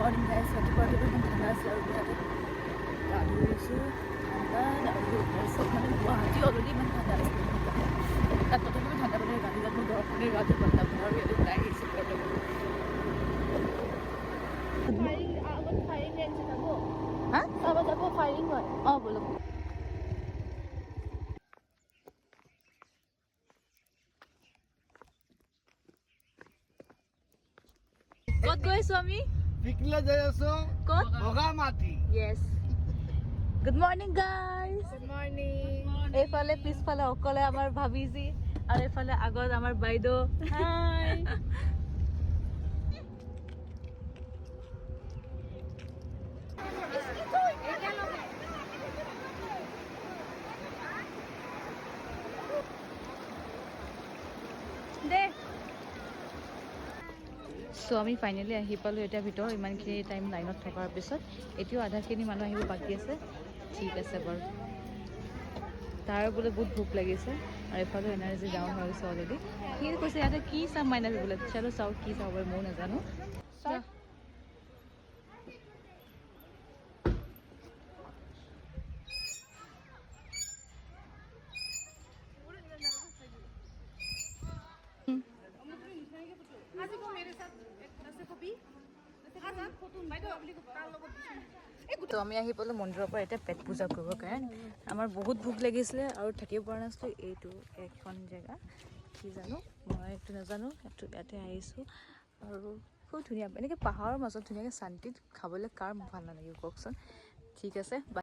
morning গাইছ ৰাতিপুৱা ঠাণ্ডা আছে আৰু ইয়াতে গা ধুইছোঁ ঠাণ্ডা চব মানে গুৱাহাটী অলৰেডি ইমান ঠাণ্ডা আছে তাত তথাপিও ঠাণ্ডা পানী গা ধুই মোৰ বৰষুণে গা ধুই পাতা আৰু ইয়াতে ওলাই আহিছোঁ হা যাব ফায়াৰিং হয় অঁ বোলো ক'ত গৈছো আমি পিকনিকলৈ যাই আছো ক'ত বগামাটি য়েছ good morning guys good morning এইফালে পিছফালে অকলে আমাৰ ভাবিজি আৰু এইফালে আগত আমাৰ বাইদেউ হাই দে চ' আমি ফাইনেলি আহি পালোঁ এতিয়া ভিতৰত ইমানখিনি টাইম লাইনত থকাৰ পিছত এতিয়াও আধাখিনি মানুহ আহিব বাকী আছে ঠিক আছে বাৰু তাৰ বোলে বহুত ভোক লাগিছে আৰু এইফালে এনাৰ্জি ডাউন হৈ গৈছে অলৰেডি সি কৈছে ইয়াতে কি চাম মাইনাবি বোলে চলো চাওঁ কি চাওঁ বাৰু ময়ো নাজানো তো আমি আহি পালোঁ মন্দিৰৰ পৰা এতিয়া পেট পূজা কৰিবৰ কাৰণে আমাৰ বহুত ভোক লাগিছিলে আৰু থাকিব পৰা নাছিলোঁ এইটো এখন জেগা কি জানো মই এইটো নাজানো এইটো ইয়াতে আহিছোঁ আৰু খুব ধুনীয়া এনেকৈ পাহাৰৰ মাজত ধুনীয়াকৈ শান্তিত খাবলৈ কাৰ ভাল নালাগিব কওকচোন ঠিক আছে বাই